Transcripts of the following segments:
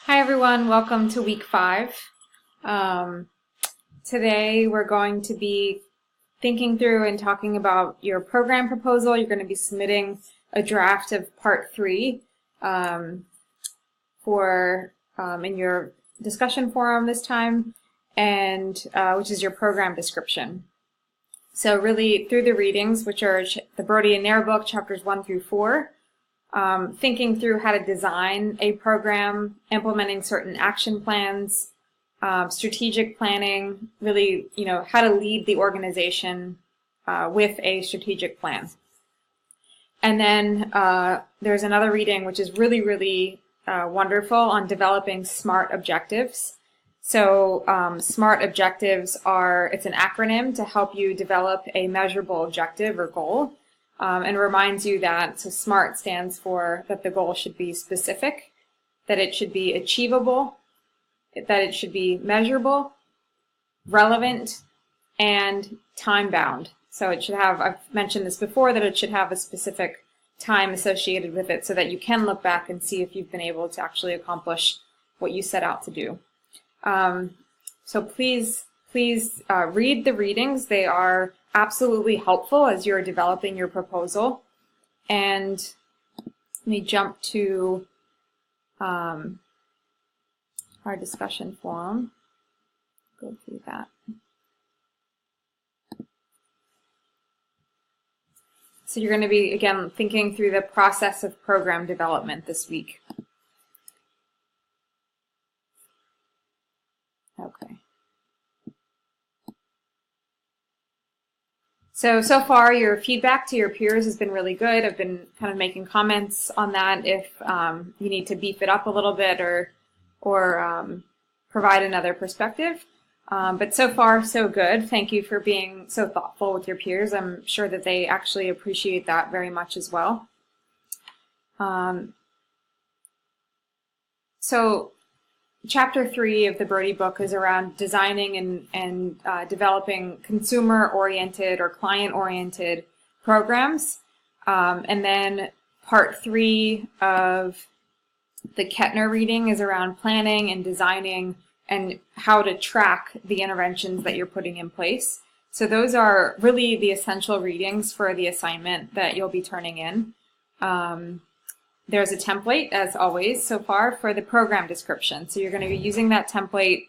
Hi everyone, welcome to week 5. Today we're going to be thinking through and talking about your program proposal. You're going to be submitting a draft of part 3 in your discussion forum this time, and which is your program description. So really through the readings, which are the Brody and Nair book, chapters 1 through 4, thinking through how to design a program, implementing certain action plans, strategic planning, really, how to lead the organization with a strategic plan. And then there's another reading which is really wonderful on developing SMART objectives. So SMART objectives it's an acronym to help you develop a measurable objective or goal. And reminds you that, so SMART stands for that the goal should be specific, that it should be achievable, that it should be measurable, relevant, and time-bound. So it should have, I've mentioned this before, that it should have a specific time associated with it so that you can look back and see if you've been able to actually accomplish what you set out to do. So please read the readings. They are absolutely helpful as you're developing your proposal. And let me jump to our discussion forum. Go through that. So you're going to be, again, thinking through the process of program development this week. Okay. So far your feedback to your peers has been really good. I've been kind of making comments on that if you need to beef it up a little bit or provide another perspective. But so far, so good. Thank you for being so thoughtful with your peers. I'm sure that they actually appreciate that very much as well. So Chapter 3 of the Brody book is around designing and developing consumer-oriented or client-oriented programs. And then part 3 of the Kettner reading is around planning and designing and how to track the interventions that you're putting in place. So those are really the essential readings for the assignment that you'll be turning in. There's a template, as always, so far, for the program description. So you're going to be using that template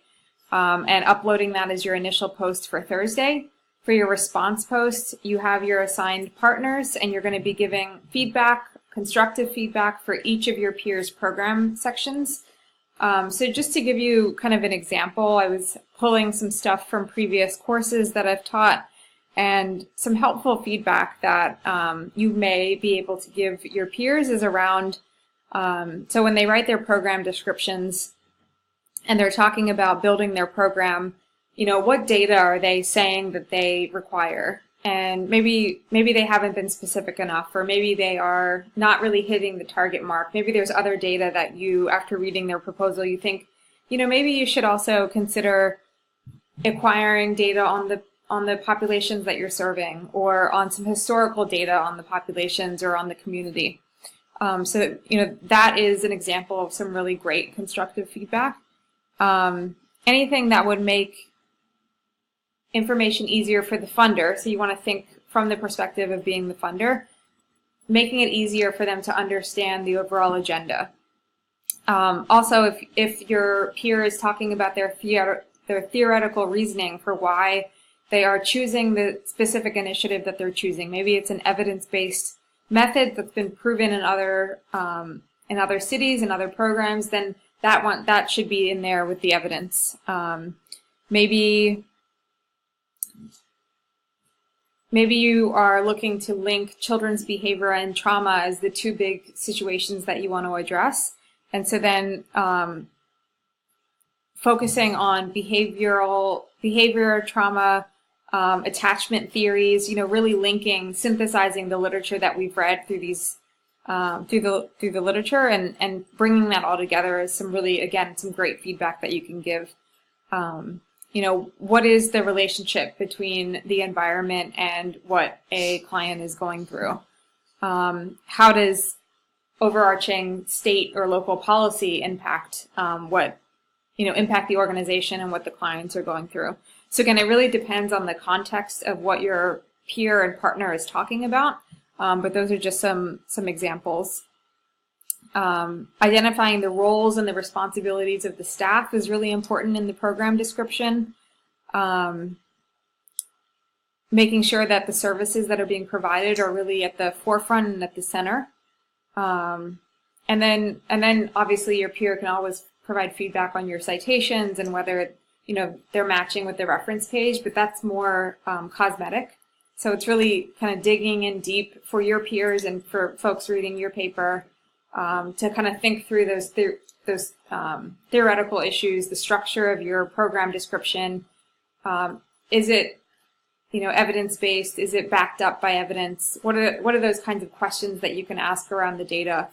and uploading that as your initial post for Thursday. For your response post, you have your assigned partners, and you're going to be giving feedback, constructive feedback, for each of your peers' program sections. So just to give you kind of an example, I was pulling some stuff from previous courses that I've taught, and some helpful feedback that you may be able to give your peers is around, so when they write their program descriptions and they're talking about building their program, what data are they saying that they require? And maybe they haven't been specific enough, or maybe they are not really hitting the target mark. Maybe there's other data that you, after reading their proposal, you think, maybe you should also consider acquiring data on the populations that you're serving, or on some historical data on the populations or on the community. So that is an example of some really great constructive feedback. Anything that would make information easier for the funder, so you want to think from the perspective of being the funder, making it easier for them to understand the overall agenda. Also, if your peer is talking about their theoretical reasoning for why they are choosing the specific initiative that they're choosing. Maybe it's an evidence-based method that's been proven in other cities and other programs. Then that should be in there with the evidence. Maybe you are looking to link children's behavior and trauma as the two big situations that you want to address, and so then focusing on behavior, trauma, attachment theories, really synthesizing the literature that we've read through these, through the literature, and bringing that all together is some really, again, some great feedback that you can give. What is the relationship between the environment and what a client is going through? How does overarching state or local policy impact impact the organization and what the clients are going through. So again, it really depends on the context of what your peer and partner is talking about, but those are just some examples. Identifying the roles and the responsibilities of the staff is really important in the program description. Making sure that the services that are being provided are really at the forefront and at the center. And then obviously your peer can always provide feedback on your citations and whether they're matching with the reference page, but that's more cosmetic. So it's really kind of digging in deep for your peers and for folks reading your paper to kind of think through those theoretical issues, the structure of your program description. Is it evidence-based? Is it backed up by evidence? What are those kinds of questions that you can ask around the data,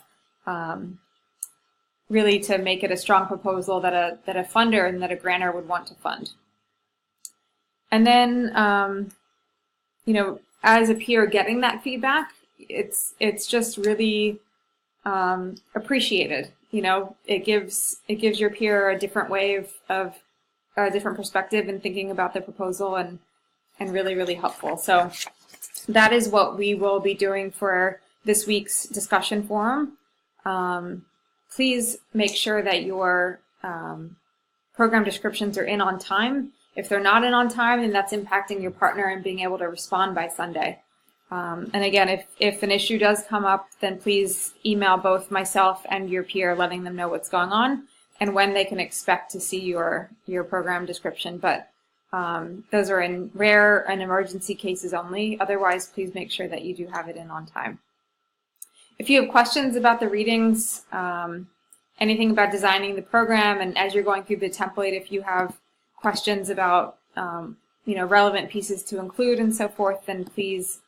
really to make it a strong proposal that a funder and that a grantor would want to fund. And then, as a peer getting that feedback, it's just really appreciated. It gives your peer a different way of a different perspective in thinking about the proposal and really, really helpful. So that is what we will be doing for this week's discussion forum. Please make sure that your program descriptions are in on time. If they're not in on time, then that's impacting your partner and being able to respond by Sunday. And again, if an issue does come up, then please email both myself and your peer, letting them know what's going on and when they can expect to see your program description. But those are in rare and emergency cases only. Otherwise, please make sure that you do have it in on time. If you have questions about the readings, anything about designing the program, and as you're going through the template, if you have questions about relevant pieces to include and so forth, then please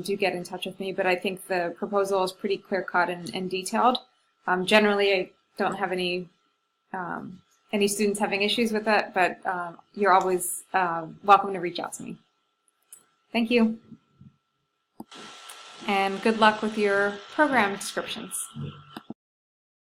do get in touch with me. But I think the proposal is pretty clear-cut and detailed. Generally, I don't have any students having issues with it, but you're always welcome to reach out to me. Thank you. And good luck with your program descriptions.